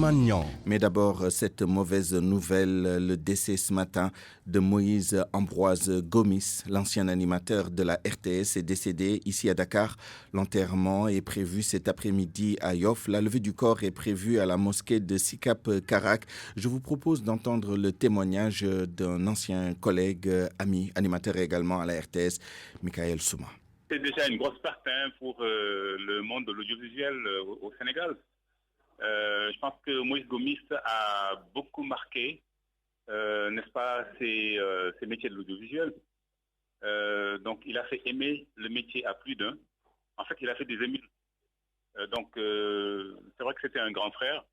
Magnan. Mais d'abord, cette mauvaise nouvelle, le décès ce matin de Moïse Ambroise Gomis, l'ancien animateur de la RTS, est décédé ici à Dakar. L'enterrement est prévu cet après-midi à Yoff. La levée du corps est prévue à la mosquée de Sikap Karak. Je vous propose d'entendre le témoignage d'un ancien collègue, ami, animateur également à la RTS, Michael Souma. C'est déjà une grosse perte pour le monde de l'audiovisuel au Sénégal. Je pense que Moïse Gomis a beaucoup marqué, n'est-ce pas, ces métiers de l'audiovisuel. Donc, il a fait aimer le métier à plus d'un. En fait, il a fait des émules. C'est vrai que c'était un grand frère.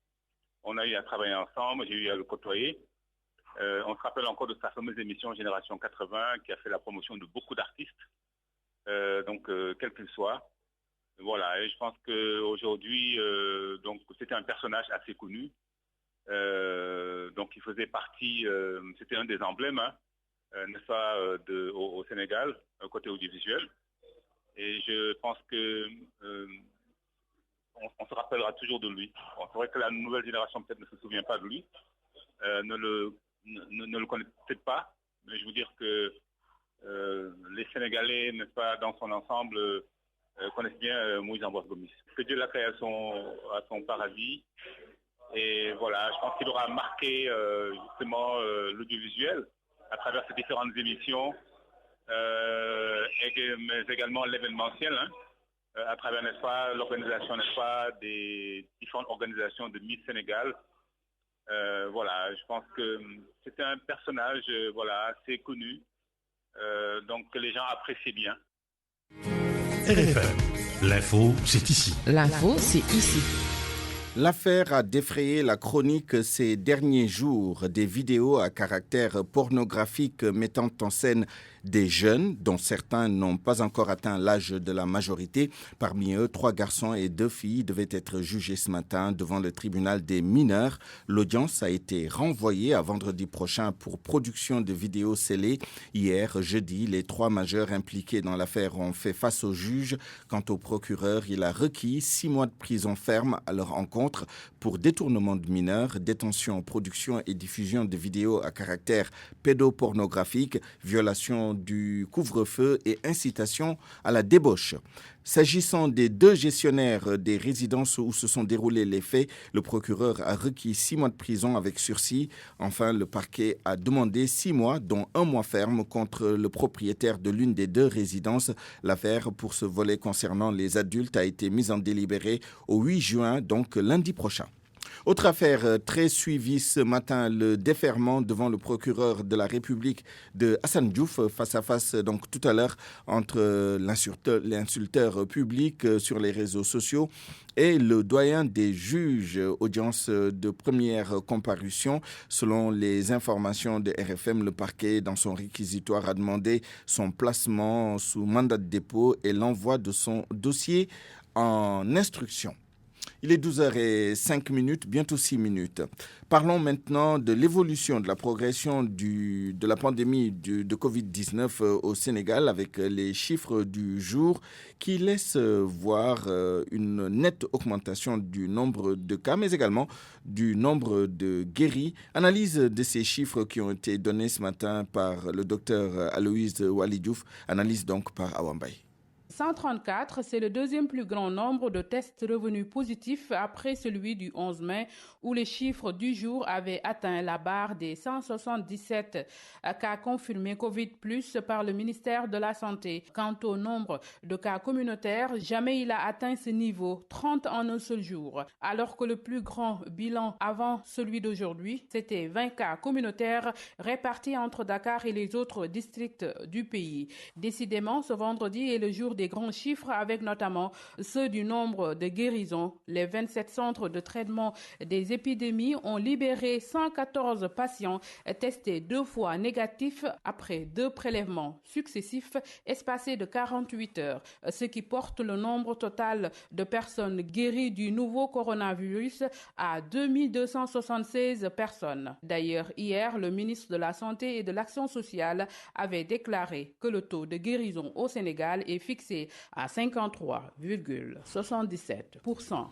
On a eu à travailler ensemble, j'ai eu à le côtoyer. On se rappelle encore de sa fameuse émission Génération 80 qui a fait la promotion de beaucoup d'artistes. Quel qu'il soit. Voilà, et je pense qu'aujourd'hui, c'était un personnage assez connu. Il faisait partie, c'était un des emblèmes, n'est-ce pas, au Sénégal, côté audiovisuel. Et je pense que on se rappellera toujours de lui. Bon, c'est vrai que la nouvelle génération peut-être ne se souvient pas de lui, ne le connaît peut-être pas, mais je veux dire que les Sénégalais, n'est-ce pas, dans son ensemble, connaissent bien Moïse Ambroise Gomis. Que Dieu l'accueille à son paradis. Et voilà, je pense qu'il aura marqué justement l'audiovisuel à travers ses différentes émissions, mais également l'événementiel, à travers, n'est-ce pas, l'organisation, n'est-ce pas, des différentes organisations de Miss Sénégal. Voilà, je pense que c'était un personnage assez connu. Que les gens apprécient bien. RFM, l'info, c'est ici. L'info, c'est ici. L'affaire a défrayé la chronique ces derniers jours. Des vidéos à caractère pornographique mettant en scène des jeunes, dont certains n'ont pas encore atteint l'âge de la majorité. Parmi eux, 3 garçons et 2 filles devaient être jugés ce matin devant le tribunal des mineurs. L'audience a été renvoyée à vendredi prochain pour production de vidéos scellées. Hier, jeudi, les 3 majeurs impliqués dans l'affaire ont fait face au juge. Quant au procureur, il a requis 6 mois de prison ferme à leur encontre pour détournement de mineurs, détention, production et diffusion de vidéos à caractère pédopornographique, violation du couvre-feu et incitation à la débauche. S'agissant des 2 gestionnaires des résidences où se sont déroulés les faits, le procureur a requis 6 mois de prison avec sursis. Enfin, le parquet a demandé 6 mois, dont 1 mois ferme, contre le propriétaire de l'une des 2 résidences. L'affaire pour ce volet concernant les adultes a été mise en délibéré au 8 juin, donc lundi prochain. Autre affaire très suivie ce matin, le déferment devant le procureur de la République de Hassan Diouf, face à face donc tout à l'heure entre l'insulteur public sur les réseaux sociaux et le doyen des juges, audience de première comparution. Selon les informations de RFM, le parquet, dans son réquisitoire, a demandé son placement sous mandat de dépôt et l'envoi de son dossier en instruction. Il est 12h05, bientôt 6 minutes. Parlons maintenant de l'évolution, de la progression de la pandémie de Covid-19 au Sénégal avec les chiffres du jour qui laissent voir une nette augmentation du nombre de cas, mais également du nombre de guéris. Analyse de ces chiffres qui ont été donnés ce matin par le docteur Aloïse Walidjouf, analyse donc par Awambay. 134, c'est le 2e plus grand nombre de tests revenus positifs après celui du 11 mai où les chiffres du jour avaient atteint la barre des 177 cas confirmés Covid+ par le ministère de la Santé. Quant au nombre de cas communautaires, jamais il a atteint ce niveau, 30 en un seul jour. Alors que le plus grand bilan avant celui d'aujourd'hui, c'était 20 cas communautaires répartis entre Dakar et les autres districts du pays. Décidément, ce vendredi est le jour des grands chiffres avec notamment ceux du nombre de guérisons. Les 27 centres de traitement des épidémies ont libéré 114 patients testés 2 fois négatifs après 2 prélèvements successifs espacés de 48 heures, ce qui porte le nombre total de personnes guéries du nouveau coronavirus à 2276 personnes. D'ailleurs, hier, le ministre de la Santé et de l'Action sociale avait déclaré que le taux de guérison au Sénégal est fixé à 53,77%.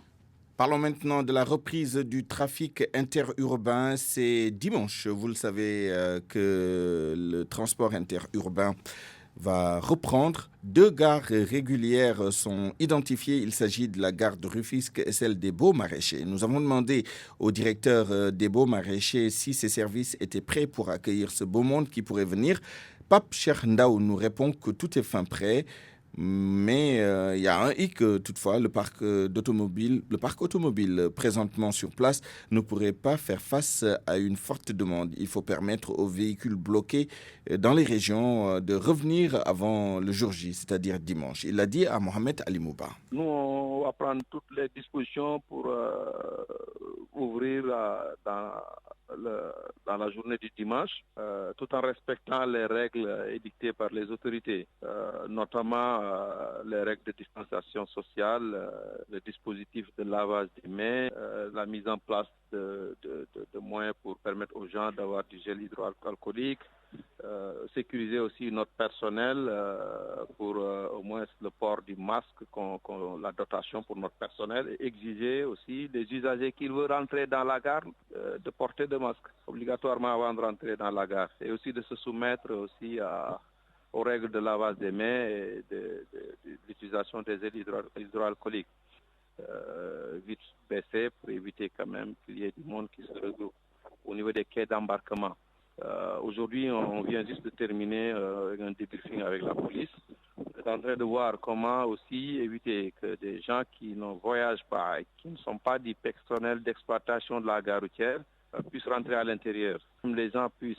Parlons maintenant de la reprise du trafic interurbain. C'est dimanche, vous le savez, que le transport interurbain va reprendre. 2 gares régulières sont identifiées. Il s'agit de la gare de Rufisque et celle des Beaux-Maraîchers. Nous avons demandé au directeur des Beaux-Maraîchers si ces services étaient prêts pour accueillir ce beau monde qui pourrait venir. Pape Cheikh Ndaw nous répond que tout est fin prêt. Mais il y a un hic toutefois, le parc automobile présentement sur place ne pourrait pas faire face à une forte demande. Il faut permettre aux véhicules bloqués dans les régions de revenir avant le jour J, c'est-à-dire dimanche. Il l'a dit à Mohamed Ali Mouba. Nous, on va prendre toutes les dispositions pour ouvrir dans la journée du dimanche, tout en respectant les règles édictées par les autorités, notamment les règles de distanciation sociale, le dispositif de lavage des mains, la mise en place de moyens pour permettre aux gens d'avoir du gel hydroalcoolique, sécuriser aussi notre personnel pour au moins le port du masque, la dotation pour notre personnel, et exiger aussi des usagers qui veulent rentrer dans la gare de porter de masque obligatoirement avant de rentrer dans la gare, et aussi de se soumettre aussi aux règles de lavage des mains et de l'utilisation des gels hydroalcooliques. Vite baisser pour éviter quand même qu'il y ait du monde qui se regroupe au niveau des quais d'embarquement. Aujourd'hui, on vient juste de terminer un débriefing avec la police. On est en train de voir comment aussi éviter que des gens qui ne voyagent pas et qui ne sont pas des personnels d'exploitation de la gare routière puissent rentrer à l'intérieur. Les gens puissent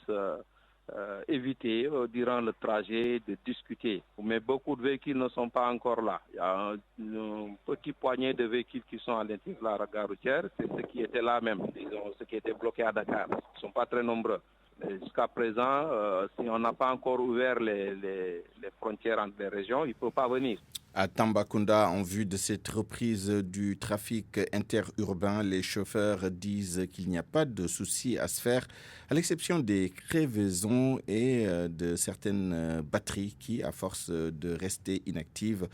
éviter durant le trajet de discuter. Mais beaucoup de véhicules ne sont pas encore là. Il y a un petit poignet de véhicules qui sont à l'intérieur de la gare routière. C'est ceux qui étaient là même, disons, ceux qui étaient bloqués à Dakar. Ils ne sont pas très nombreux. Jusqu'à présent, si on n'a pas encore ouvert les frontières entre les régions, il ne peut pas venir. À Tambacounda, en vue de cette reprise du trafic interurbain, les chauffeurs disent qu'il n'y a pas de souci à se faire, à l'exception des crevaisons et de certaines batteries qui, à force de rester inactives,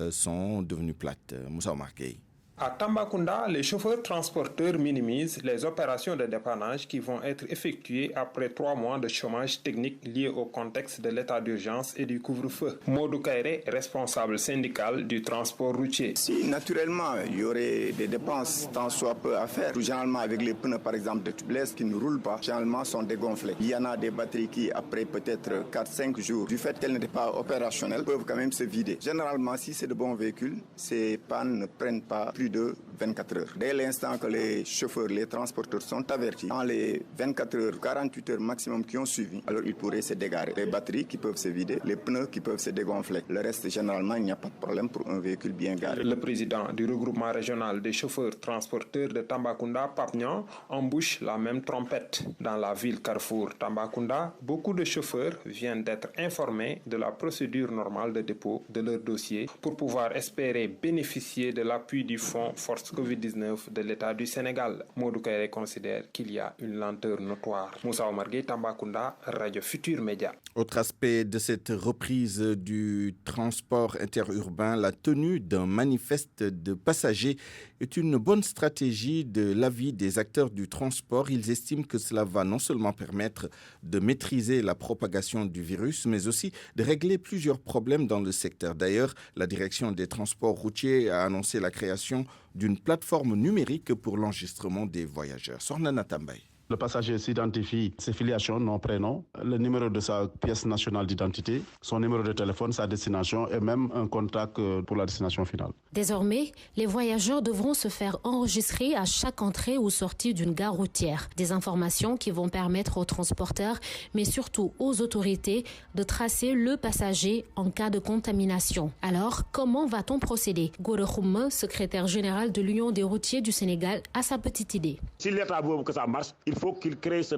sont devenues plates. Moussa Omar Gueye. À Tambacounda, les chauffeurs transporteurs minimisent les opérations de dépannage qui vont être effectuées après 3 mois de chômage technique lié au contexte de l'état d'urgence et du couvre-feu. Modou Kairé, responsable syndical du transport routier. Si naturellement il y aurait des dépenses tant soit peu à faire, généralement avec les pneus par exemple de tubeless qui ne roulent pas, généralement sont dégonflés. Il y en a des batteries qui après peut-être 4-5 jours, du fait qu'elles n'étaient pas opérationnelles, peuvent quand même se vider. Généralement si c'est de bons véhicules, ces pannes ne prennent pas plus de 24 heures. Dès l'instant que les chauffeurs, les transporteurs sont avertis, dans les 24 heures, 48 heures maximum qui ont suivi, alors ils pourraient se dégarer. Les batteries qui peuvent se vider, les pneus qui peuvent se dégonfler. Le reste, généralement, il n'y a pas de problème pour un véhicule bien garé. Le président du regroupement régional des chauffeurs transporteurs de Tambacounda, Pape Niang, embouche la même trompette. Dans la ville Carrefour Tambacounda, beaucoup de chauffeurs viennent d'être informés de la procédure normale de dépôt de leur dossier pour pouvoir espérer bénéficier de l'appui du fonds Force Covid-19 de l'État du Sénégal. Modou Kairé considère qu'il y a une lenteur notoire. Moussa Omar Gueye, Tambacounda, Radio Futur Média. Autre aspect de cette reprise du transport interurbain, la tenue d'un manifeste de passagers est une bonne stratégie de l'avis des acteurs du transport. Ils estiment que cela va non seulement permettre de maîtriser la propagation du virus, mais aussi de régler plusieurs problèmes dans le secteur. D'ailleurs, la direction des transports routiers a annoncé la création d'une plateforme numérique pour l'enregistrement des voyageurs. Sornana Tambay. Le passager s'identifie, ses filiations, nom, prénom, le numéro de sa pièce nationale d'identité, son numéro de téléphone, sa destination et même un contact pour la destination finale. Désormais, les voyageurs devront se faire enregistrer à chaque entrée ou sortie d'une gare routière. Des informations qui vont permettre aux transporteurs, mais surtout aux autorités, de tracer le passager en cas de contamination. Alors, comment va-t-on procéder? Gore Khouma, secrétaire général de l'Union des routiers du Sénégal, a sa petite idée. Si l'État veut que ça marche, il faut qu'il crée ce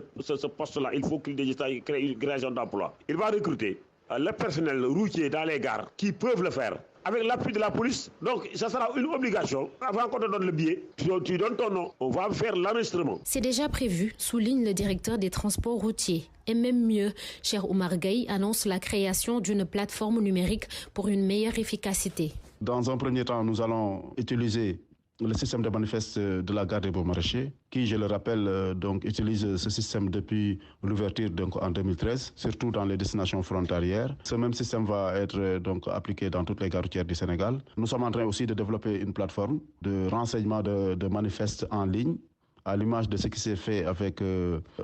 poste-là, il faut qu'il crée une création d'emploi. Il va recruter le personnel routier dans les gares qui peuvent le faire avec l'appui de la police. Donc, ça sera une obligation. Avant qu'on te donne le billet, tu donnes ton nom, on va faire l'enregistrement. C'est déjà prévu, souligne le directeur des transports routiers. Et même mieux, Cheikh Oumar Gueye annonce la création d'une plateforme numérique pour une meilleure efficacité. Dans un premier temps, nous allons utiliser le système de manifeste de la gare des Beaux-Maraîchers, qui, je le rappelle, donc, utilise ce système depuis l'ouverture donc, en 2013, surtout dans les destinations frontalières. Ce même système va être donc, appliqué dans toutes les gares routières du Sénégal. Nous sommes en train aussi de développer une plateforme de renseignement de manifestes en ligne, à l'image de ce qui s'est fait avec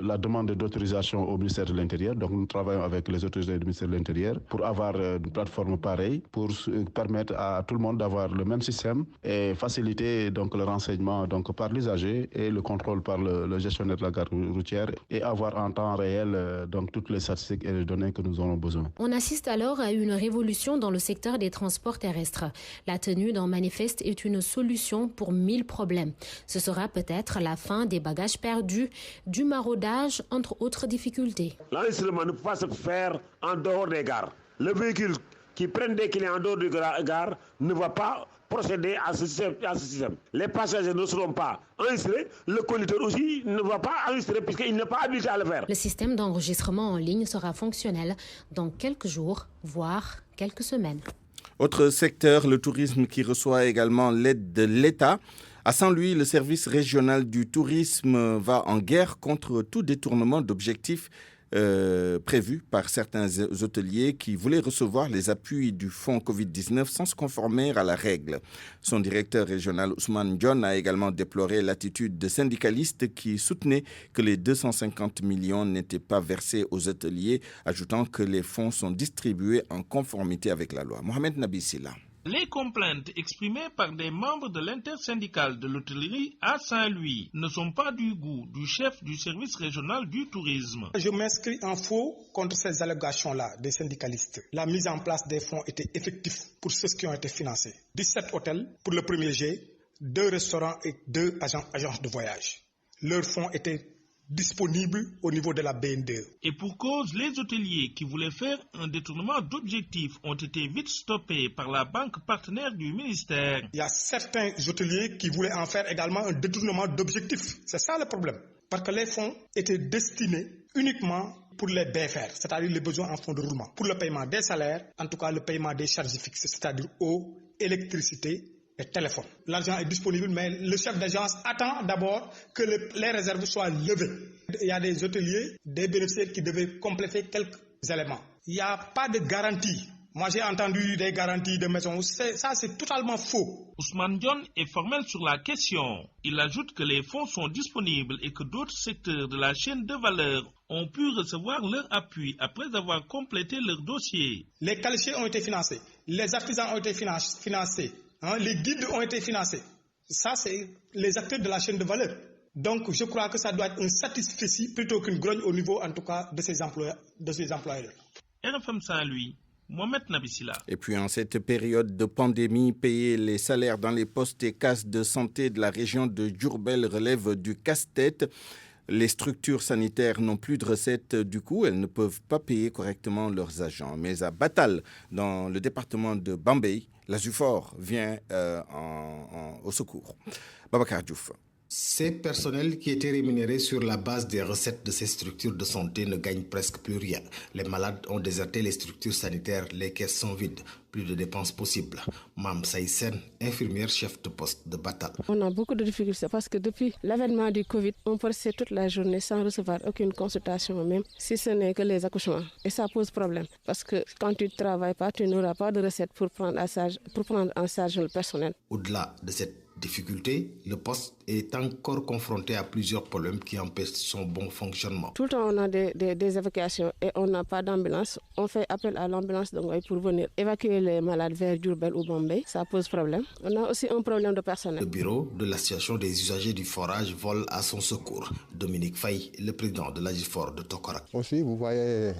la demande d'autorisation au ministère de l'Intérieur. Donc nous travaillons avec les autorités du ministère de l'Intérieur pour avoir une plateforme pareille, pour permettre à tout le monde d'avoir le même système et faciliter donc, le renseignement donc, par l'usager et le contrôle par le gestionnaire de la gare routière et avoir en temps réel donc, toutes les statistiques et les données que nous aurons besoin. On assiste alors à une révolution dans le secteur des transports terrestres. La tenue d'un manifeste est une solution pour 1000 problèmes. Ce sera peut-être la fin des bagages perdus, du maraudage, entre autres difficultés. L'enregistrement ne peut pas se faire en dehors des gares. Le véhicule qui prend des clients en dehors des gares ne va pas procéder à ce système. Les passagers ne seront pas enregistrés, le conducteur aussi ne va pas enregistrer puisqu'il n'est pas habilité à le faire. Le système d'enregistrement en ligne sera fonctionnel dans quelques jours, voire quelques semaines. Autre secteur, le tourisme qui reçoit également l'aide de l'État. À Saint-Louis, le service régional du tourisme va en guerre contre tout détournement d'objectifs prévus par certains hôteliers qui voulaient recevoir les appuis du fonds Covid-19 sans se conformer à la règle. Son directeur régional Ousmane Dione a également déploré l'attitude de syndicalistes qui soutenaient que les 250 millions n'étaient pas versés aux hôteliers, ajoutant que les fonds sont distribués en conformité avec la loi. Mohamed Nabissila. Les complaintes exprimées par des membres de l'intersyndicale de l'hôtellerie à Saint-Louis ne sont pas du goût du chef du service régional du tourisme. Je m'inscris en faux contre ces allégations-là des syndicalistes. La mise en place des fonds était effective pour ceux qui ont été financés. 17 hôtels pour le premier jet, 2 restaurants et 2 agences de voyage. Leurs fonds étaient disponibles au niveau de la BNDE. Et pour cause, les hôteliers qui voulaient faire un détournement d'objectifs ont été vite stoppés par la banque partenaire du ministère. Il y a certains hôteliers qui voulaient en faire également un détournement d'objectifs. C'est ça le problème. Parce que les fonds étaient destinés uniquement pour les BFR, c'est-à-dire les besoins en fonds de roulement. Pour le paiement des salaires, en tout cas le paiement des charges fixes, c'est-à-dire eau, électricité et téléphone. L'argent est disponible, mais le chef d'agence attend d'abord que les réserves soient levées. Il y a des hôteliers, des bénéficiaires qui devaient compléter quelques éléments. Il n'y a pas de garantie. Moi, j'ai entendu des garanties de maison. Ça, c'est totalement faux. Ousmane Dione est formel sur la question. Il ajoute que les fonds sont disponibles et que d'autres secteurs de la chaîne de valeur ont pu recevoir leur appui après avoir complété leur dossier. Les qualifiés ont été financés. Les artisans ont été financés. Les guides ont été financés. Ça, c'est les acteurs de la chaîne de valeur. Donc, je crois que ça doit être un satisfecit plutôt qu'une grogne au niveau, en tout cas, de ces employeurs. RFM Saint-Louis, Mohamed Nabissila. Et puis, en cette période de pandémie, payer les salaires dans les postes et cases de santé de la région de Diourbel relève du casse-tête. Les structures sanitaires n'ont plus de recettes, du coup, elles ne peuvent pas payer correctement leurs agents. Mais à Batal, dans le département de Bambey, la ZUFOR vient au secours. Babacar Diouf. Ces personnels qui étaient rémunérés sur la base des recettes de ces structures de santé ne gagnent presque plus rien. Les malades ont déserté les structures sanitaires, les caisses sont vides, plus de dépenses possibles. Mam Saïsen, infirmière chef de poste de Batal. On a beaucoup de difficultés parce que depuis l'avènement du Covid, on peut rester toute la journée sans recevoir aucune consultation, même si ce n'est que les accouchements. Et ça pose problème parce que quand tu ne travailles pas, tu n'auras pas de recettes pour prendre en charge le personnel. Au-delà de cette difficulté, le poste est encore confronté à plusieurs problèmes qui empêchent son bon fonctionnement. Tout le temps, on a des évacuations et on n'a pas d'ambulance. On fait appel à l'ambulance pour venir évacuer les malades vers Diourbel ou Bambey. Ça pose problème. On a aussi un problème de personnel. Le bureau de l'association des usagers du forage vole à son secours. Dominique Faye, le président de la ZUFOR de Tokorak. Aussi, vous voyez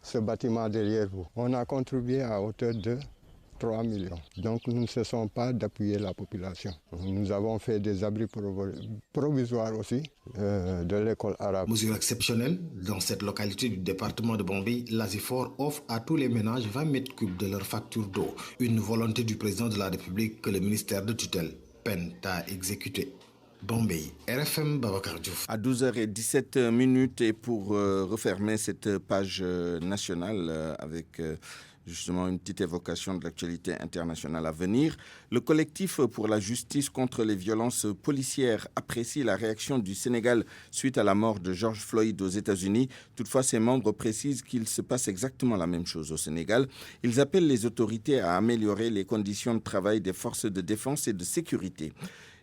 ce bâtiment derrière vous. On a contribué à hauteur de 3 millions. Donc nous ne cessons pas d'appuyer la population. Nous avons fait des abris provisoires aussi de l'école arabe. Mesure exceptionnelle, dans cette localité du département de Bambey, la ZUFOR offre à tous les ménages 20 mètres cubes de leur facture d'eau. Une volonté du président de la République que le ministère de tutelle peine à exécuter. Bambey, RFM Babacar Diouf. À 12h17 et pour refermer cette page nationale avec Justement, une petite évocation de l'actualité internationale à venir. Le collectif pour la justice contre les violences policières apprécie la réaction du Sénégal suite à la mort de George Floyd aux États-Unis. Toutefois, ses membres précisent qu'il se passe exactement la même chose au Sénégal. Ils appellent les autorités à améliorer les conditions de travail des forces de défense et de sécurité.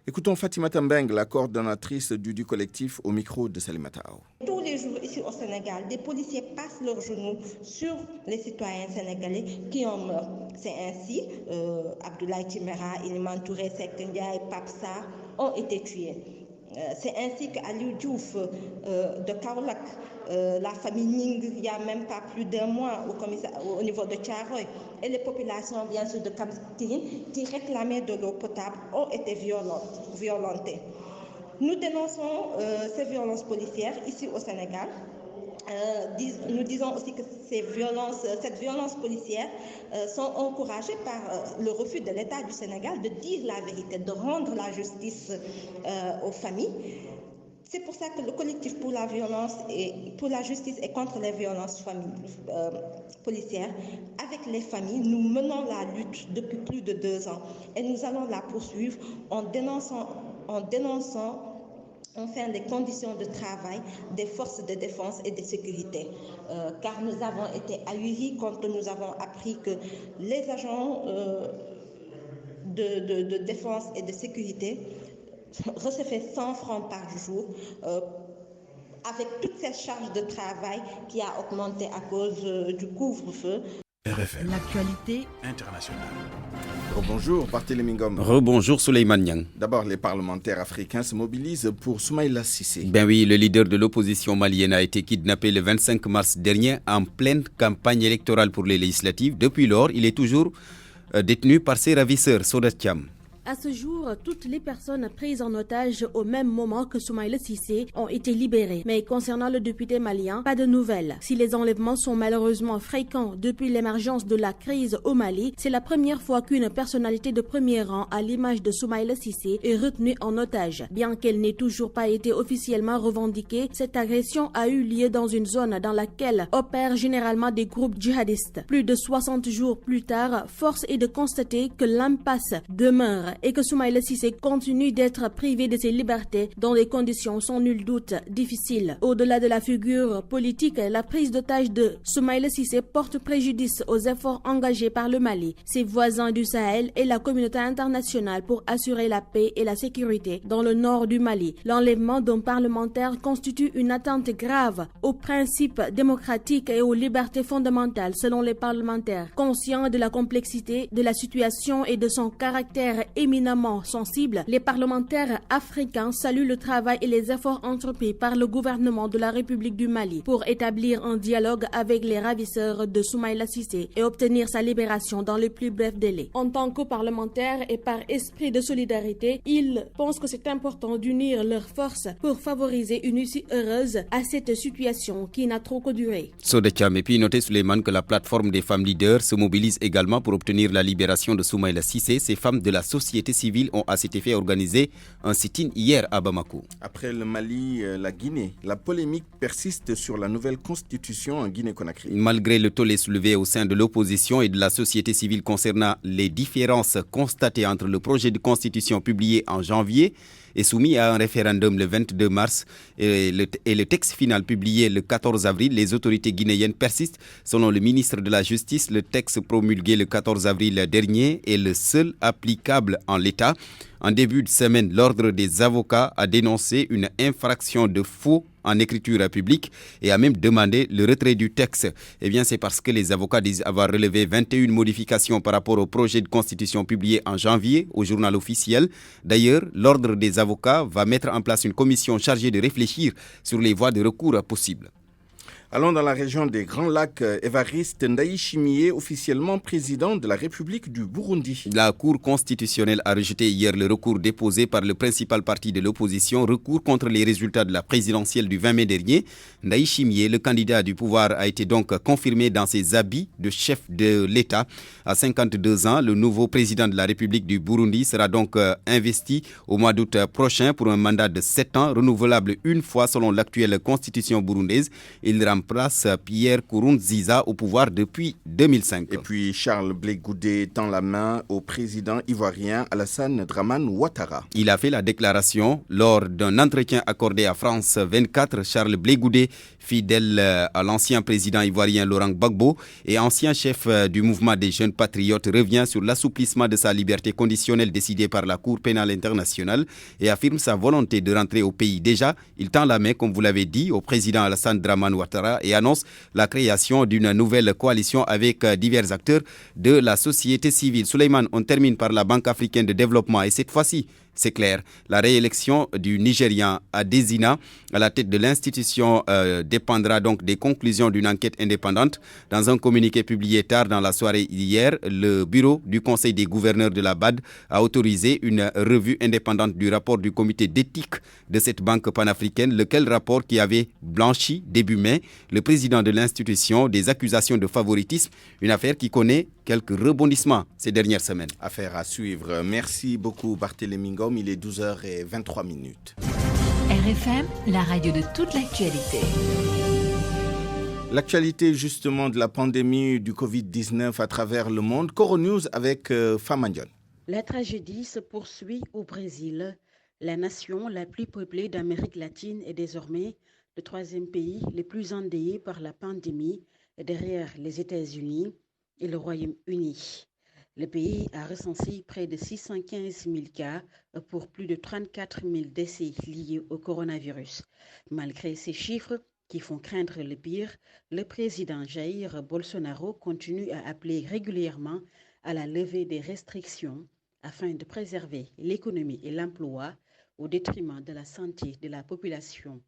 Écoutons Fatima Tambeng, la coordonnatrice du collectif, au micro de Salimata Ao. Tous les jours ici au Sénégal, des policiers passent leurs genoux sur les citoyens sénégalais qui en meurent. C'est ainsi, Abdoulaye Timéra, Iliman Touré, Seck Ndiaye, Pape Sarr ont été tués. C'est ainsi qu'Aliou Diouf de Kaolack, la famille Ning, il n'y a même pas plus d'un mois au niveau de Thiaroye, et les populations bien sûr de Kamtine qui réclamaient de l'eau potable ont été violentées. Nous dénonçons ces violences policières ici au Sénégal. Nous disons aussi que cette violence policière sont encouragées par le refus de l'État du Sénégal de dire la vérité, de rendre la justice aux familles. C'est pour ça que le collectif pour la justice et contre les violences policières, avec les familles, nous menons la lutte depuis plus de 2 ans et nous allons la poursuivre en dénonçant enfin les conditions de travail des forces de défense et de sécurité. Car nous avons été ahuris quand nous avons appris que les agents de défense et de sécurité recevaient 100 francs par jour avec toutes ces charges de travail qui a augmenté à cause du couvre-feu. RFM. L'actualité internationale. Bonjour, Barthélémy Ngom. Rebonjour, Souleymane Niang. D'abord, les parlementaires africains se mobilisent pour Soumaïla Cissé. Ben oui, le leader de l'opposition malienne a été kidnappé le 25 mars dernier en pleine campagne électorale pour les législatives. Depuis lors, il est toujours détenu par ses ravisseurs, Soda Thiam. À ce jour, toutes les personnes prises en otage au même moment que Soumaïla Cissé ont été libérées. Mais concernant le député malien, pas de nouvelles. Si les enlèvements sont malheureusement fréquents depuis l'émergence de la crise au Mali, c'est la première fois qu'une personnalité de premier rang à l'image de Soumaïla Cissé est retenue en otage. Bien qu'elle n'ait toujours pas été officiellement revendiquée, cette agression a eu lieu dans une zone dans laquelle opèrent généralement des groupes djihadistes. Plus de 60 jours plus tard, force est de constater que l'impasse demeure et que Soumaïla Cissé continue d'être privé de ses libertés dans des conditions sans nul doute difficiles. Au-delà de la figure politique, la prise d'otage de Soumaïla Cissé porte préjudice aux efforts engagés par le Mali, ses voisins du Sahel et la communauté internationale pour assurer la paix et la sécurité dans le nord du Mali. L'enlèvement d'un parlementaire constitue une atteinte grave aux principes démocratiques et aux libertés fondamentales selon les parlementaires. Conscients de la complexité de la situation et de son caractère éminemment sensible, les parlementaires africains saluent le travail et les efforts entrepris par le gouvernement de la République du Mali pour établir un dialogue avec les ravisseurs de Soumaïla Cissé et obtenir sa libération dans les plus brefs délais. En tant que parlementaires et par esprit de solidarité, ils pensent que c'est important d'unir leurs forces pour favoriser une issue heureuse à cette situation qui n'a trop que duré. Sodecham, et puis notez Souleymane que la plateforme des femmes leaders se mobilise également pour obtenir la libération de Soumaïla Cissé. Ces femmes de la société civile ont à cet effet organisé un sit-in hier à Bamako. Après le Mali, la Guinée, la polémique persiste sur la nouvelle constitution en Guinée-Conakry. Malgré le tollé soulevé au sein de l'opposition et de la société civile concernant les différences constatées entre le projet de constitution publié en janvier et soumis à un référendum le 22 mars et le texte final publié le 14 avril, les autorités guinéennes persistent. Selon le ministre de la Justice, le texte promulgué le 14 avril dernier est le seul applicable en l'état. En début de semaine, l'Ordre des avocats a dénoncé une infraction de faux en écriture publique et a même demandé le retrait du texte. Eh bien, c'est parce que les avocats disent avoir relevé 21 modifications par rapport au projet de constitution publié en janvier au journal officiel. D'ailleurs, l'Ordre des avocats va mettre en place une commission chargée de réfléchir sur les voies de recours possibles. Allons dans la région des Grands Lacs. Évariste Ndayishimiye, officiellement président de la République du Burundi. La Cour constitutionnelle a rejeté hier le recours déposé par le principal parti de l'opposition, recours contre les résultats de la présidentielle du 20 mai dernier. Ndayishimiye, le candidat du pouvoir, a été donc confirmé dans ses habits de chef de l'État. À 52 ans, le nouveau président de la République du Burundi sera donc investi au mois d'août prochain pour un mandat de 7 ans, renouvelable une fois selon l'actuelle constitution burundaise. Il remplace remplace Pierre Nkurunziza au pouvoir depuis 2005. Et puis Charles Blé Goudé tend la main au président ivoirien Alassane Dramane Ouattara. Il a fait la déclaration lors d'un entretien accordé à France 24. Charles Blé Goudé, fidèle à l'ancien président ivoirien Laurent Gbagbo et ancien chef du mouvement des jeunes patriotes, revient sur l'assouplissement de sa liberté conditionnelle décidée par la Cour pénale internationale et affirme sa volonté de rentrer au pays. Déjà, il tend la main, comme vous l'avez dit, au président Alassane Dramane Ouattara et annonce la création d'une nouvelle coalition avec divers acteurs de la société civile. Souleymane, on termine par la Banque africaine de développement et cette fois-ci, c'est clair, la réélection du Nigérian Adesina à la tête de l'institution dépendra donc des conclusions d'une enquête indépendante. Dans un communiqué publié tard dans la soirée hier, le bureau du Conseil des gouverneurs de la BAD a autorisé une revue indépendante du rapport du comité d'éthique de cette banque panafricaine, lequel rapport qui avait blanchi début mai le président de l'institution des accusations de favoritisme, une affaire qui connaît quelques rebondissements ces dernières semaines. Affaire à suivre. Merci beaucoup Barthélémy Ngom, il est 12h23. RFM, la radio de toute l'actualité. L'actualité justement de la pandémie du Covid-19 à travers le monde. Coronews avec Famandion. La tragédie se poursuit au Brésil. La nation la plus peuplée d'Amérique latine est désormais le troisième pays le plus endeuillé par la pandémie derrière les États-Unis et le Royaume-Uni. Le pays a recensé près de 615 000 cas pour plus de 34 000 décès liés au coronavirus. Malgré ces chiffres qui font craindre le pire, le président Jair Bolsonaro continue à appeler régulièrement à la levée des restrictions afin de préserver l'économie et l'emploi au détriment de la santé de la population.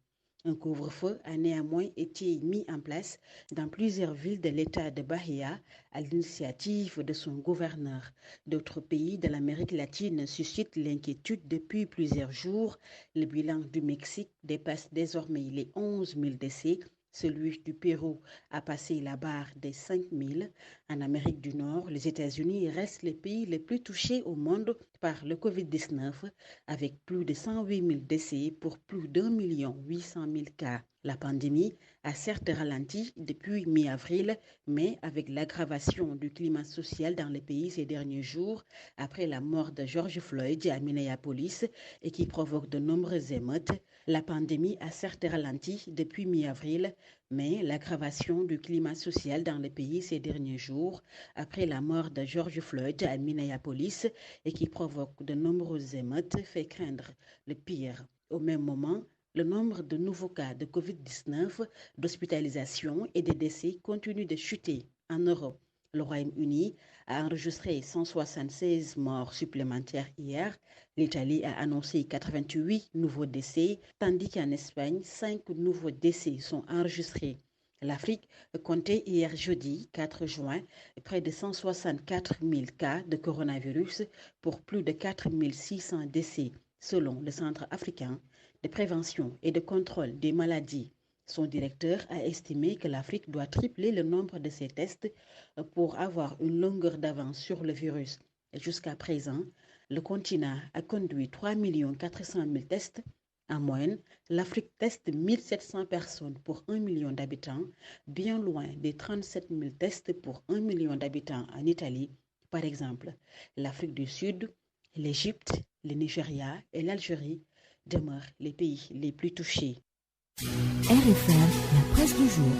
Un couvre-feu a néanmoins été mis en place dans plusieurs villes de l'État de Bahia à l'initiative de son gouverneur. D'autres pays de l'Amérique latine suscitent l'inquiétude depuis plusieurs jours. Le bilan du Mexique dépasse désormais les 11 000 décès. Celui du Pérou a passé la barre des 5 000. En Amérique du Nord, les États-Unis restent le pays le plus touché au monde par le Covid-19, avec plus de 108 000 décès pour plus d'1 800 000 cas. La pandémie a certes ralenti depuis mi-avril, mais avec l'aggravation du climat social dans le pays ces derniers jours, après la mort de George Floyd à Minneapolis et qui provoque de nombreuses émeutes, la pandémie a certes ralenti depuis mi-avril, mais l'aggravation du climat social dans le pays ces derniers jours, après la mort de George Floyd à Minneapolis et qui provoque de nombreuses émeutes, fait craindre le pire. Au même moment, le nombre de nouveaux cas de Covid-19, d'hospitalisation et de décès continue de chuter en Europe. Le Royaume-Uni a enregistré 176 morts supplémentaires hier. L'Italie a annoncé 88 nouveaux décès, tandis qu'en Espagne, 5 nouveaux décès sont enregistrés. L'Afrique comptait hier jeudi 4 juin près de 164 000 cas de coronavirus pour plus de 4 600 décès, selon le Centre africain de prévention et de contrôle des maladies. Son directeur a estimé que l'Afrique doit tripler le nombre de ses tests pour avoir une longueur d'avance sur le virus. Jusqu'à présent, le continent a conduit 3 400 000 tests. En moyenne, l'Afrique teste 1 700 personnes pour 1 million d'habitants, bien loin des 37 000 tests pour 1 million d'habitants en Italie. Par exemple, l'Afrique du Sud, l'Égypte, le Nigeria et l'Algérie demeurent les pays les plus touchés. RFM, la presse du jour.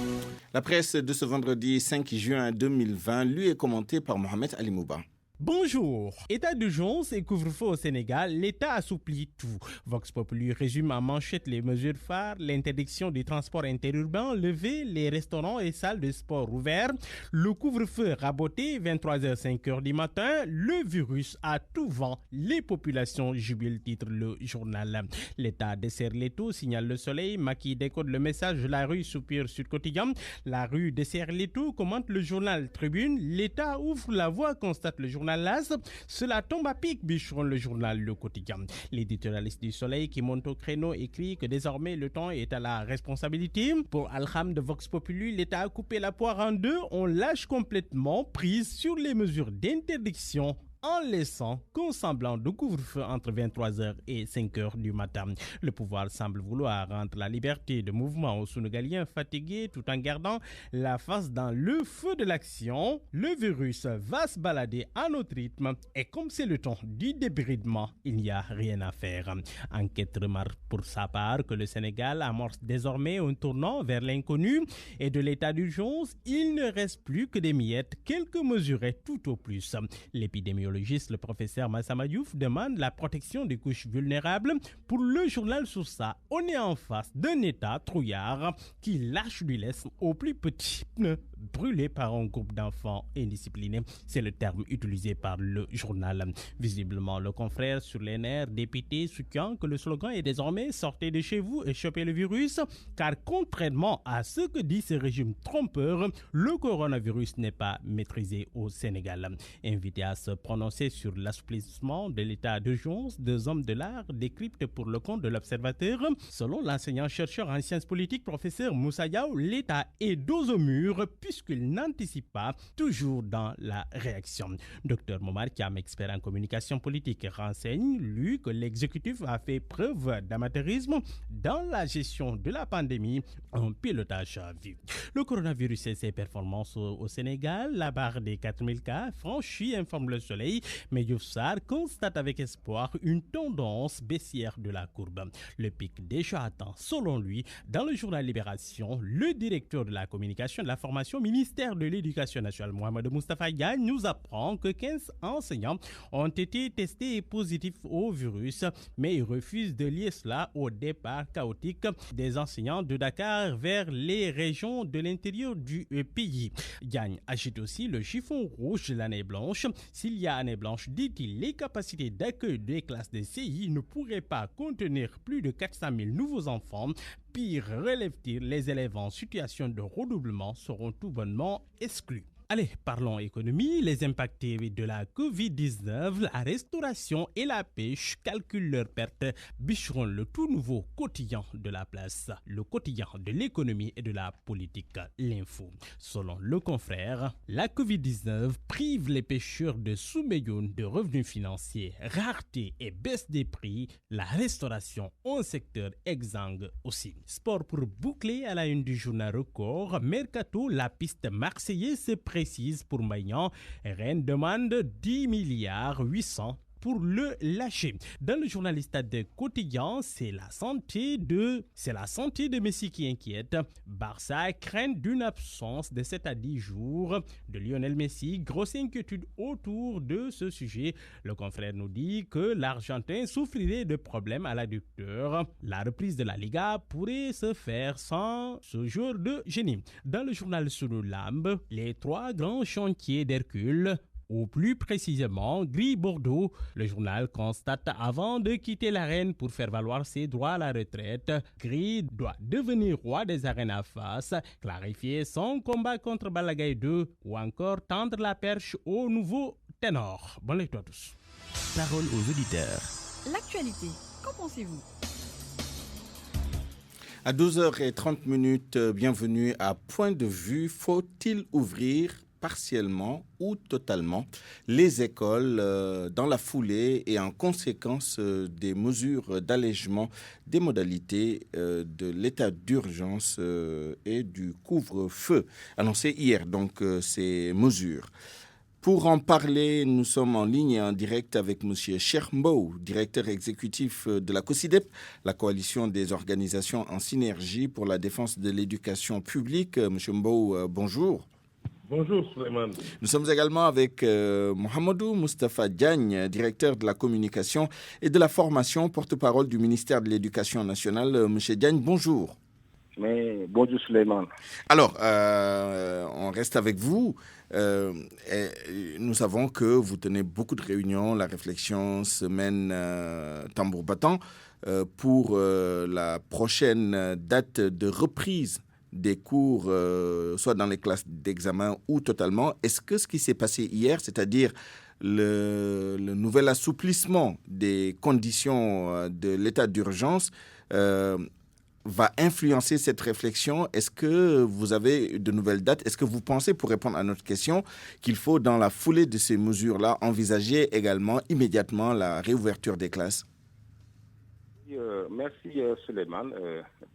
La presse de ce vendredi 5 juin 2020, lui est commentée par Mohamed Ali Mouba. Bonjour. État d'urgence et couvre-feu au Sénégal, l'État assouplit tout. Vox Populi résume en manchette les mesures phares, l'interdiction des transports interurbains levée, les restaurants et salles de sport ouverts, le couvre-feu raboté, 23h 5h du matin, le virus à tout vent, les populations jubilent, titre le journal. L'État dessert les taux, signale le Soleil, Macky décode le message, la rue soupire Sud Quotidien, la rue dessert les taux, commente le journal Tribune, l'État ouvre la voie, constate le journal Las, cela tombe à pic, bicheron le journal Le Quotidien. L'éditorialiste du Soleil qui monte au créneau écrit que désormais le temps est à la responsabilité. Pour Alham de Vox Populi, l'État a coupé la poire en deux, on lâche complètement prise sur les mesures d'interdiction en laissant qu'un semblant de couvre-feu entre 23h et 5h du matin. Le pouvoir semble vouloir rendre la liberté de mouvement aux Sénégaliens fatigués tout en gardant la face dans le feu de l'action. Le virus va se balader à notre rythme et comme c'est le temps du débridement, il n'y a rien à faire. Enquête remarque pour sa part que le Sénégal amorce désormais un tournant vers l'inconnu et de l'état d'urgence, il ne reste plus que des miettes, quelques mesurées tout au plus. L'épidémiologiste, le professeur Massama Diouf, demande la protection des couches vulnérables. Pour le journal Sourça, on est en face d'un état trouillard qui lâche du lest aux plus petits pneus brûlés par un groupe d'enfants indisciplinés. C'est le terme utilisé par le journal. Visiblement, le confrère sur les nerfs dépité soutient que le slogan est désormais « Sortez de chez vous et chopez le virus » car contrairement à ce que dit ce régime trompeur, le coronavirus n'est pas maîtrisé au Sénégal. Invité à se prononcer sur l'assouplissement de l'état d'urgence, deux hommes de l'art décryptent pour le compte de l'Observateur. Selon l'enseignant-chercheur en sciences politiques, professeur Moussa Diaw, l'État est dos au mur puisqu'il n'anticipe pas, toujours dans la réaction. Dr Momar Kiam, expert en communication politique, renseigne, lui, que l'exécutif a fait preuve d'amateurisme dans la gestion de la pandémie, un pilotage à vue. Le coronavirus et ses performances au Sénégal, la barre des 4000 cas franchit, informe Le Soleil, mais Diouf Sarr constate avec espoir une tendance baissière de la courbe. Le pic déjà atteint, selon lui, dans le journal Libération, le directeur de la communication et de la formation ministère de l'Éducation nationale, Mohamed Moustapha Diagne, nous apprend que 15 enseignants ont été testés positifs au virus, mais il refuse de lier cela au départ chaotique des enseignants de Dakar vers les régions de l'intérieur du pays. Diagne agite aussi le chiffon rouge de l'année blanche. S'il y a année blanche, dit-il, les capacités d'accueil des classes de CI ne pourraient pas contenir plus de 400 000 nouveaux enfants. Pire, relève-t-il, les élèves en situation de redoublement seront tout bonnement exclus. Allez, parlons économie. Les impactés de la Covid-19, la restauration et la pêche calculent leurs pertes, bûcheront le tout nouveau quotidien de la place, le quotidien de l'économie et de la politique, l'info. Selon le confrère, la Covid-19 prive les pêcheurs de sous-millions de revenus financiers, rareté et baisse des prix, la restauration, un secteur exsangue aussi. Sport pour boucler à la une du journal Record, Mercato, la piste marseillaise se précise pour Maignan. Rennes demande 10 milliards 800 pour le lâcher. Dans le journal Stade quotidien, c'est la santé de Messi qui inquiète. Barça craint d'une absence de 7 à 10 jours de Lionel Messi. Grosse inquiétude autour de ce sujet. Le confrère nous dit que l'Argentin souffrirait de problèmes à l'adducteur. La reprise de la Liga pourrait se faire sans ce jour de génie. Dans le journal Sunu Lamb, les 3 grands chantiers d'Hercule, ou plus précisément, Gris-Bordeaux. Le journal constate avant de quitter l'arène pour faire valoir ses droits à la retraite, Gris doit devenir roi des arènes à face, clarifier son combat contre Balagaï 2 ou encore tendre la perche au nouveau ténor. Bonne lecture à tous. Parole aux auditeurs. L'actualité, qu'en pensez-vous ? À 12h30, bienvenue à Point de vue. Faut-il ouvrir partiellement ou totalement les écoles dans la foulée et en conséquence des mesures d'allègement des modalités de l'état d'urgence et du couvre-feu annoncé hier, donc ces mesures. Pour en parler, nous sommes en ligne en direct avec M. Cheikh Mbow, directeur exécutif de la COSYDEP, la coalition des organisations en synergie pour la défense de l'éducation publique. M. Mbow, bonjour. Bonjour Souleymane. Nous sommes également avec Mohamedou Moustapha Diagne, directeur de la communication et de la formation, porte-parole du ministère de l'Éducation nationale. Monsieur Diagne, bonjour. Bonjour Souleymane. Alors, on reste avec vous. Nous savons que vous tenez beaucoup de réunions, la réflexion se mène tambour battant pour la prochaine date de reprise des cours, soit dans les classes d'examen ou totalement. Est-ce que ce qui s'est passé hier, c'est-à-dire le nouvel assouplissement des conditions de l'état d'urgence, va influencer cette réflexion? Est-ce que vous avez de nouvelles dates? Est-ce que vous pensez, pour répondre à notre question, qu'il faut, dans la foulée de ces mesures-là, envisager également immédiatement la réouverture des classes? Merci Suleiman.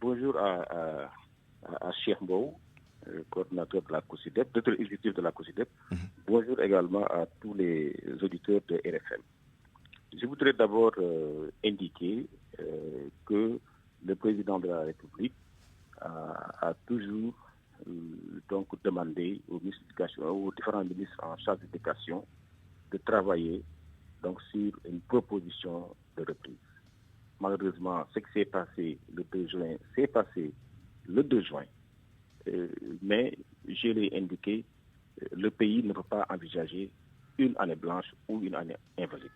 Bonjour à Chermbo, coordinateur de la COSIDEP, directeur exécutif de la COSIDEP. Bonjour également à tous les auditeurs de RFM. Je voudrais d'abord indiquer que le président de la République a toujours donc demandé aux différents ministres en charge de l'éducation de travailler donc sur une proposition de reprise. Malheureusement, ce qui s'est passé le 2 juin, s'est passé le 2 juin. Mais je l'ai indiqué, le pays ne peut pas envisager une année blanche ou une année invalide.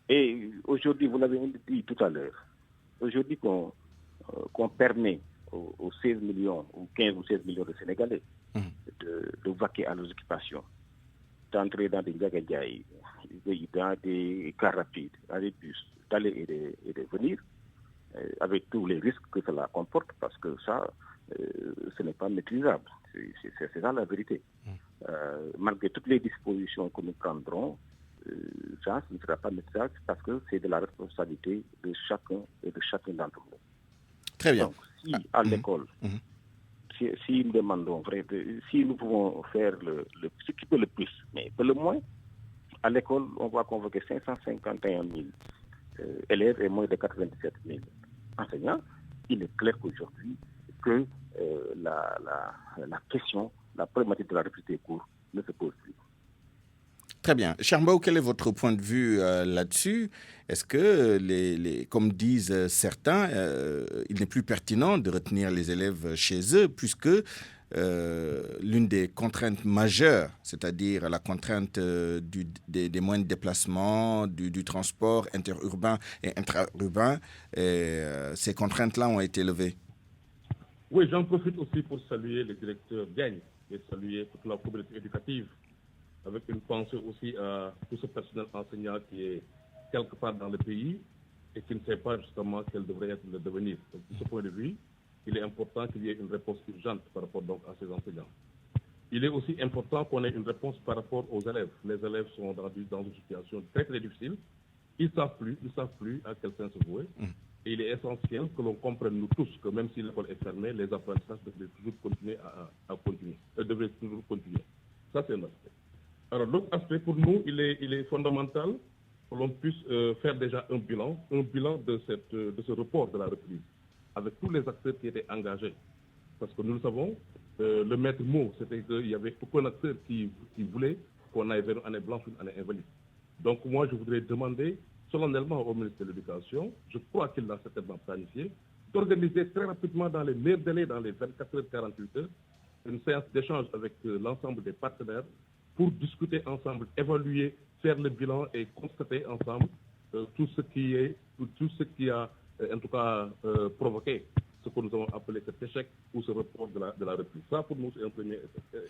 Et aujourd'hui, vous l'avez dit tout à l'heure, aujourd'hui qu'on permet aux 16 millions ou 15 ou 16 millions de Sénégalais de vaquer à leurs occupations, d'entrer dans des gagadjaïs, dans des cars rapides, dans des bus, d'aller et de venir, avec tous les risques que cela comporte, parce que ça, ce n'est pas maîtrisable. C'est ça la vérité. Malgré toutes les dispositions que nous prendrons, ça ne sera pas maîtrisable parce que c'est de la responsabilité de chacun et de chacun d'entre nous. Très bien. Donc, si à l'école, si nous demandons, si nous pouvons faire ce qui peut le plus, mais peut le moins, à l'école, on va convoquer 551 000 élèves et moins de 97 000 enseignants. Il est clair qu'aujourd'hui, que la question, la problématique de la reprise des cours ne se pose plus. Très bien. Chermbo, quel est votre point de vue là-dessus? Est-ce que, comme disent certains, il n'est plus pertinent de retenir les élèves chez eux, puisque l'une des contraintes majeures, c'est-à-dire la contrainte des moyens de déplacement, du transport interurbain et intra-urbain, ces contraintes-là ont été levées? Oui, j'en profite aussi pour saluer le directeur Gagne et saluer toute la communauté éducative, avec une pensée aussi à tout ce personnel enseignant qui est quelque part dans le pays et qui ne sait pas justement quel devrait être le devenir. Donc, de ce point de vue, il est important qu'il y ait une réponse urgente par rapport donc à ces enseignants. Il est aussi important qu'on ait une réponse par rapport aux élèves. Les élèves sont dans une situation très très difficile. Ils ne savent plus à quel sens se vouer. Et il est essentiel que l'on comprenne nous tous que même si l'école est fermée, les apprentissages devraient toujours continuer devraient toujours continuer. Ça, c'est un aspect. Alors, l'autre aspect, pour nous, il est fondamental que l'on puisse faire déjà un bilan de ce report de la reprise, avec tous les acteurs qui étaient engagés. Parce que nous le savons, le maître mot, c'était qu'il n'y avait aucun acteur qui voulait qu'on aille vers une année blanche ou une année invalide. Donc, moi, je voudrais demander solennellement au ministre de l'Éducation, je crois qu'il l'a certainement planifié, d'organiser très rapidement, dans les meilleurs délais, dans les 24 heures, 48 heures, une séance d'échange avec l'ensemble des partenaires pour discuter ensemble, évaluer, faire le bilan et constater ensemble tout ce qui a en tout cas provoqué ce que nous avons appelé cet échec ou ce report de la reprise. Ça, pour nous, c'est un premier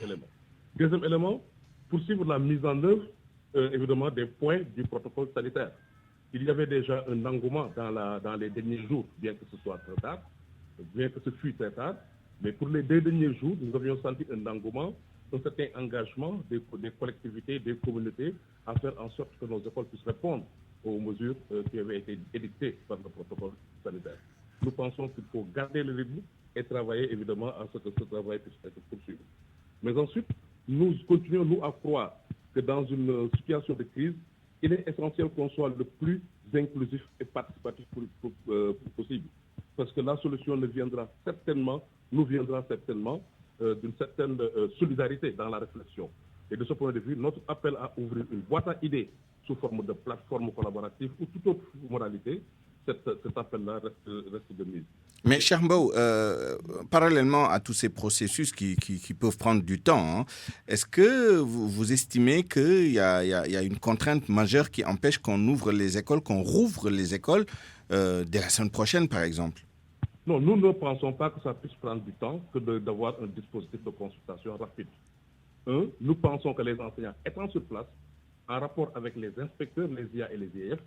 élément. Deuxième élément, poursuivre la mise en œuvre, évidemment, des points du protocole sanitaire. Il y avait déjà un engouement dans les derniers jours, bien que ce soit très tard, bien que ce fût très tard, mais pour les 2 derniers jours, nous avions senti un engouement, un certain engagement des collectivités, des communautés, à faire en sorte que nos écoles puissent répondre aux mesures qui avaient été édictées par le protocole sanitaire. Nous pensons qu'il faut garder le rythme et travailler évidemment à ce que ce travail puisse être poursuivi. Mais ensuite, nous continuons, nous, à croire que dans une situation de crise, il est essentiel qu'on soit le plus inclusif et participatif possible. Parce que la solution nous viendra certainement d'une certaine solidarité dans la réflexion. Et de ce point de vue, notre appel à ouvrir une boîte à idées sous forme de plateforme collaborative ou toute autre modalité, cet appel-là reste de mise. Mais Chermbo, parallèlement à tous ces processus qui peuvent prendre du temps, est-ce que vous estimez qu'il y a une contrainte majeure qui empêche qu'on ouvre les écoles, qu'on rouvre les écoles dès la semaine prochaine, par exemple? Non, nous ne pensons pas que ça puisse prendre du temps que d'avoir un dispositif de consultation rapide. Nous pensons que les enseignants étant sur place, en rapport avec les inspecteurs, les IA et les IEF,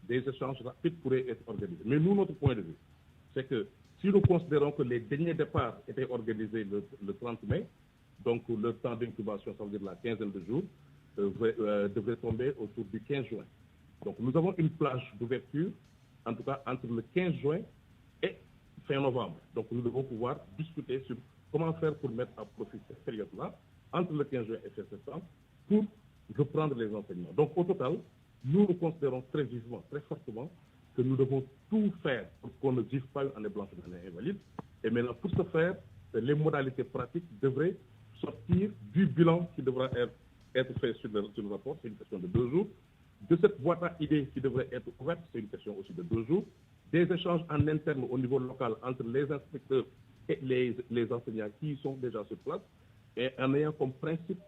des échanges rapides pourraient être organisés. Mais nous, notre point de vue, c'est que Si nous considérons que les derniers départs étaient organisés le 30 mai, donc le temps d'incubation, ça veut dire la quinzaine de jours, devrait tomber autour du 15 juin. Donc nous avons une plage d'ouverture, en tout cas entre le 15 juin et fin novembre. Donc nous devons pouvoir discuter sur comment faire pour mettre à profit cette période-là, entre le 15 juin et fin septembre, pour reprendre les enseignements. Donc au total, nous considérons très vivement, très fortement, que nous devons tout faire pour qu'on ne vive pas une année blanche ou une année invalide. Et maintenant, pour ce faire, les modalités pratiques devraient sortir du bilan qui devra être fait sur le rapport, c'est une question de 2 jours. De cette boîte à idées qui devrait être ouverte, c'est une question aussi de 2 jours. Des échanges en interne au niveau local entre les inspecteurs et les enseignants qui sont déjà sur place, et en ayant comme principe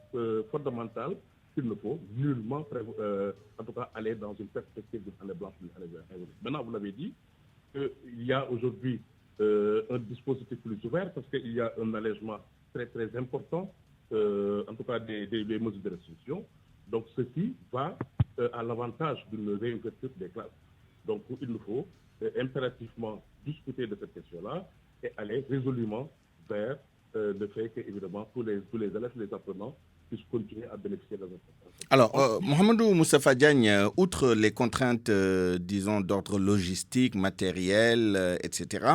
fondamental qu'il ne faut nullement, en tout cas, aller dans une perspective d'une année blanche ou d'une année invalide. Maintenant, vous l'avez dit, il y a aujourd'hui un dispositif plus ouvert parce qu'il y a un allègement très très important, en tout cas des mesures de restriction. Donc ceci va à l'avantage d'une réouverture des classes. Donc il nous faut impérativement discuter de cette question-là et aller résolument vers le fait que, évidemment, tous les élèves, les apprenants puissent continuer à bénéficier de la information. Alors, Mohamedou Moustapha Diagne, outre les contraintes, disons, d'ordre logistique, matériel, etc.,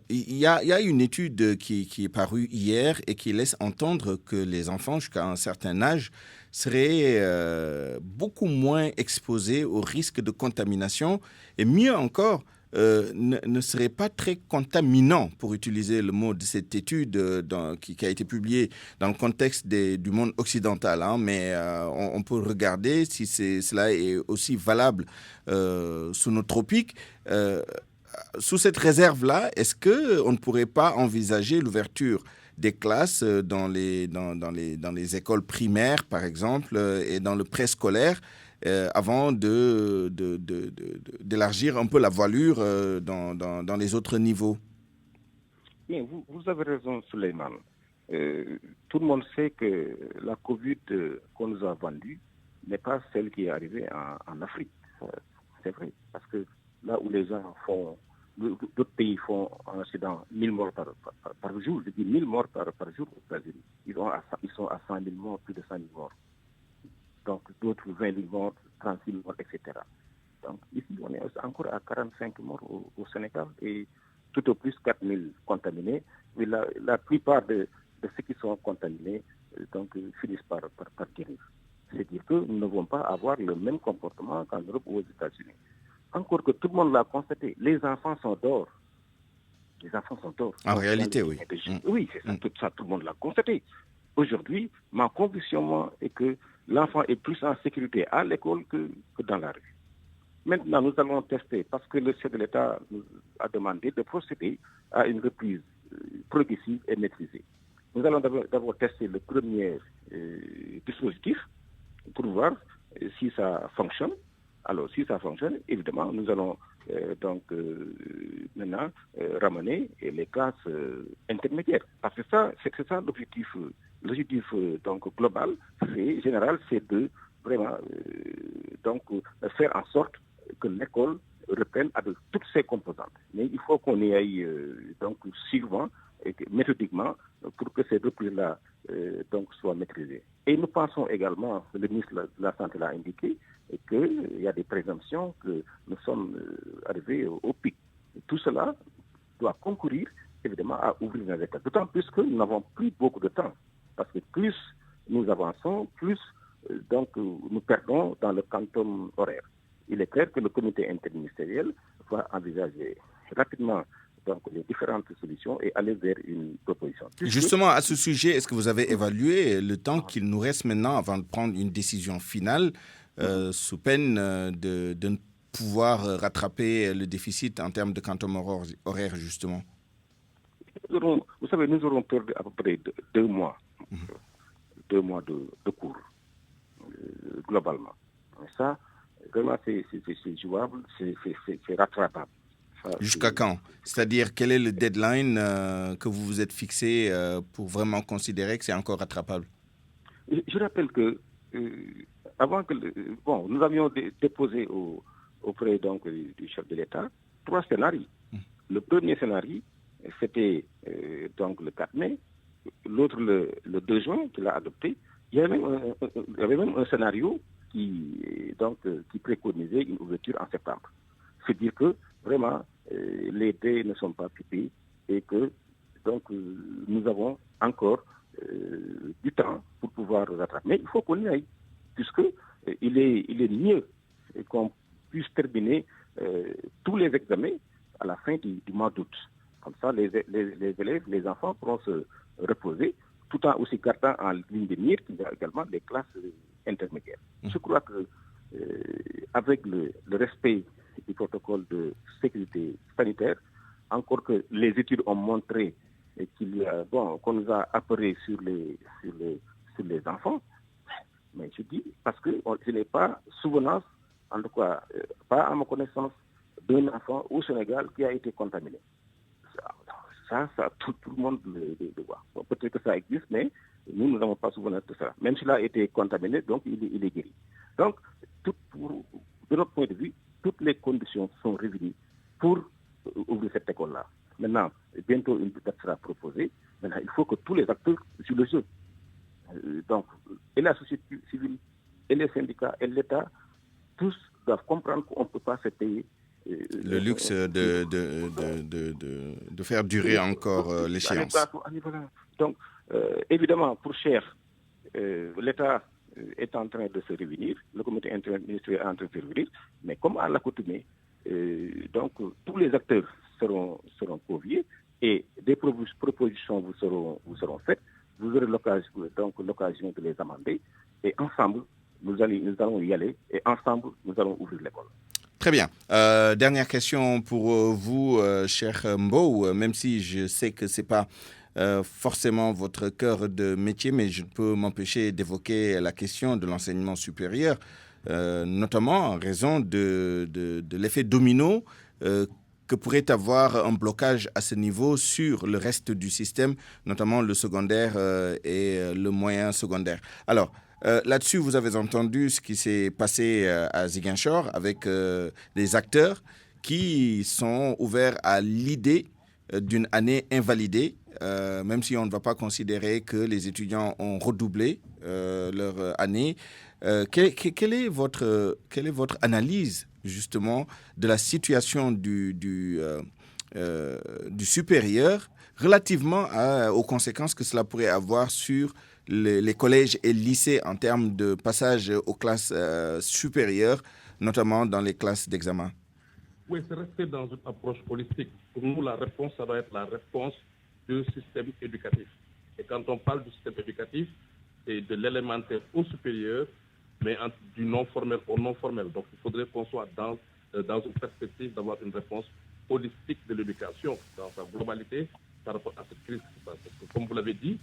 il y a une étude qui est parue hier et qui laisse entendre que les enfants, jusqu'à un certain âge, seraient beaucoup moins exposés au risque de contamination et mieux encore, ne serait pas très contaminant, pour utiliser le mot de cette étude qui a été publiée dans le contexte du monde occidental. Hein, mais on peut regarder si cela est aussi valable sous nos tropiques. Sous cette réserve-là, est-ce qu'on ne pourrait pas envisager l'ouverture des classes dans les écoles primaires, par exemple, et dans le préscolaire, avant d'élargir un peu la voilure dans les autres niveaux? Bien, vous avez raison, Souleymane. Tout le monde sait que la Covid qu'on nous a vendue n'est pas celle qui est arrivée en Afrique. C'est vrai, parce que là où les gens d'autres pays font en incident 1000 morts par jour, je dis 1000 morts par jour aux États-Unis. Ils sont à 100 000 morts, plus de 100 000 morts. Donc d'autres 20 000 morts, 30 000 morts, etc. Donc ici, on est encore à 45 morts au Sénégal et tout au plus 4 000 contaminés. Mais la plupart de ceux qui sont contaminés finissent par guérir. C'est-à-dire que nous ne devons pas avoir le même comportement qu'en Europe ou aux États-Unis. Encore que tout le monde l'a constaté, les enfants sont dehors. Les enfants sont dehors. En réalité, oui. Oui, c'est ça, tout le monde l'a constaté. Aujourd'hui, ma conviction, moi, est que l'enfant est plus en sécurité à l'école que dans la rue. Maintenant, nous allons tester, parce que le chef de l'État nous a demandé de procéder à une reprise progressive et maîtrisée. Nous allons d'abord tester le premier dispositif pour voir si ça fonctionne. Alors, si ça fonctionne, évidemment, nous allons maintenant ramener les classes intermédiaires. Parce que c'est ça l'objectif. L'objectif global, général, c'est de vraiment faire en sorte que l'école reprenne avec toutes ses composantes. Mais il faut qu'on y aille suivant et méthodiquement pour que ces reprises-là soient maîtrisées. Et nous pensons également, le ministre de la Santé l'a indiqué, qu'il y a des présomptions que nous sommes arrivés au pic. Tout cela doit concourir évidemment à ouvrir les écoles. D'autant plus que nous n'avons plus beaucoup de temps. Parce que plus nous avançons, plus nous perdons dans le quantum horaire. Il est clair que le comité interministériel va envisager rapidement les différentes solutions et aller vers une proposition. Justement, à ce sujet, est-ce que vous avez évalué le temps qu'il nous reste maintenant avant de prendre une décision finale sous peine de ne pouvoir rattraper le déficit en termes de quantum horaire, justement? Vous savez, nous aurons perdu à peu près 2 mois. 2 mois de cours, globalement. Et ça, vraiment, c'est jouable, c'est rattrapable. Jusqu'à quand? C'est-à-dire, quel est le deadline que vous vous êtes fixé pour vraiment considérer que c'est encore rattrapable? Je rappelle que avant que nous avions déposé auprès du chef de l'État 3 scénarios. Le premier scénario, c'était donc le 4 mai, l'autre le 2 juin qu'il a adopté. Il y avait même un scénario qui préconisait une ouverture en septembre. C'est dire que vraiment les dés ne sont pas pipés et que donc nous avons encore du temps pour pouvoir rattraper. Mais il faut qu'on y aille, puisque il est mieux qu'on puisse terminer tous les examens à la fin du mois d'août. Comme ça, les élèves, les enfants pourront se reposer, tout en aussi gardant en ligne de mire qu'il y a également des classes intermédiaires. Je crois que avec le respect du protocole de sécurité sanitaire, encore que les études ont montré qu'on nous a appareillé sur les enfants, mais je dis parce que je n'ai pas souvenance, en tout cas pas à ma connaissance, d'un enfant au Sénégal qui a été contaminé. Ça tout le monde le voit. Bon, peut-être que ça existe, mais nous n'avons pas souvenance de ça. Même s'il a été contaminé, donc il est guéri. Donc, de notre point de vue, toutes les conditions sont réunies pour ouvrir cette école-là. Maintenant, bientôt une date sera proposée. Maintenant, il faut que tous les acteurs jouent le jeu. Donc, et la société civile, et les syndicats, et l'État, tous doivent comprendre qu'on ne peut pas se payer le luxe de faire durer encore l'échéance. Donc, évidemment, pour Cher, l'État est en train de se réunir, le comité interministériel est en train de se réunir, mais comme à l'accoutumée, donc tous les acteurs seront conviés et des propositions vous seront faites. Vous aurez l'occasion de les amender et ensemble, nous allons y aller et ensemble, nous allons ouvrir l'école. Très bien. Dernière question pour vous, cher Mbou, même si je sais que ce n'est pas forcément votre cœur de métier, mais je ne peux m'empêcher d'évoquer la question de l'enseignement supérieur, notamment en raison de l'effet domino que pourrait avoir un blocage à ce niveau sur le reste du système, notamment le secondaire et le moyen secondaire. Alors, là-dessus, vous avez entendu ce qui s'est passé à Ziguinchor avec des acteurs qui sont ouverts à l'idée d'une année invalidée, même si on ne va pas considérer que les étudiants ont redoublé leur année. Quelle est votre analyse, justement, de la situation du supérieur relativement aux conséquences que cela pourrait avoir sur les collèges et lycées en termes de passage aux classes supérieures, notamment dans les classes d'examen? Oui, c'est resté dans une approche holistique. Pour nous, la réponse, ça doit être la réponse du système éducatif. Et quand on parle du système éducatif, c'est de l'élémentaire au supérieur, mais du non-formel au non-formel. Donc, il faudrait qu'on soit dans une perspective d'avoir une réponse holistique de l'éducation dans sa globalité par rapport à cette crise qui se passe. Parce que, comme vous l'avez dit,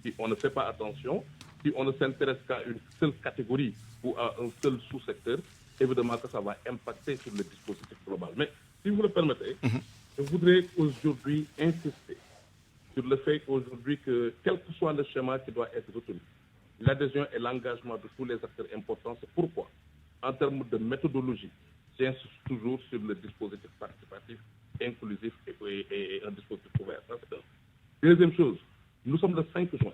si on ne fait pas attention, si on ne s'intéresse qu'à une seule catégorie ou à un seul sous-secteur, évidemment que ça va impacter sur le dispositif global. Mais si vous le permettez, je voudrais aujourd'hui insister sur le fait aujourd'hui que, quel que soit le schéma qui doit être retenu, l'adhésion et l'engagement de tous les acteurs importants, c'est pourquoi, en termes de méthodologie, j'insiste toujours sur le dispositif participatif, inclusif et un dispositif ouvert. Ça, c'est un. Deuxième chose, nous sommes le 5 juin.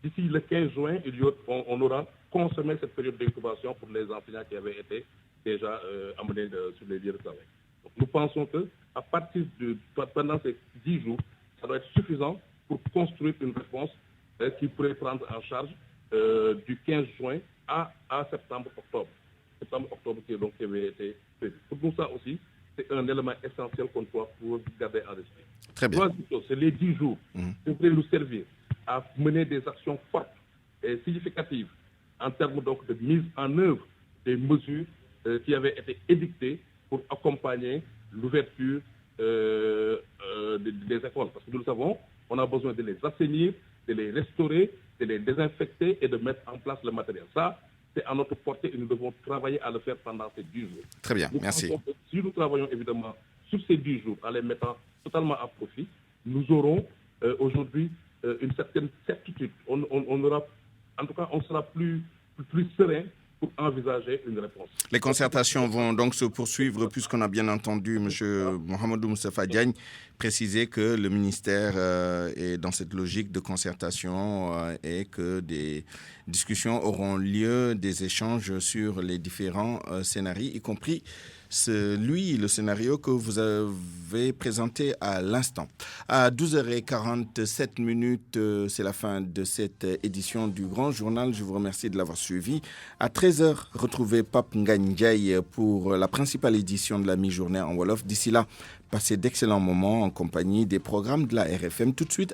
D'ici le 15 juin, on aura consommé cette période d'incubation pour les enseignants qui avaient été déjà amenés sur les lieux de travail. Donc, nous pensons qu'à partir pendant ces 10 jours, ça doit être suffisant pour construire une réponse qui pourrait prendre en charge du 15 juin à septembre-octobre. Septembre-octobre qui avait été prévu. Pour nous, ça aussi, c'est un élément essentiel qu'on doit garder en esprit. Très bien. Troisième chose, c'est les 10 jours qui pourraient nous servir à mener des actions fortes et significatives en termes donc de mise en œuvre des mesures qui avaient été édictées pour accompagner l'ouverture des écoles. Parce que nous le savons, on a besoin de les assainir, de les restaurer, de les désinfecter et de mettre en place le matériel. Ça, c'est à notre portée et nous devons travailler à le faire pendant ces 10 jours. Très bien, merci. Si nous travaillons évidemment sur ces 10 jours en les mettant totalement à profit, nous aurons aujourd'hui une certaine certitude. On aura, en tout cas, on sera plus serein pour envisager dégager une réponse. Les concertations vont donc se poursuivre puisqu'on a bien entendu M. Mohamedou Moustapha Diagne préciser que le ministère est dans cette logique de concertation et que des discussions auront lieu, des échanges sur les différents scénarios, y compris le scénario que vous avez présenté à l'instant. À 12h47, c'est la fin de cette édition du Grand Journal. Je vous remercie de l'avoir suivi. À 13h, retrouvez Pape Ngagne pour la principale édition de la mi-journée en Wolof. D'ici là, passez d'excellents moments en compagnie des programmes de la RFM. Tout de suite,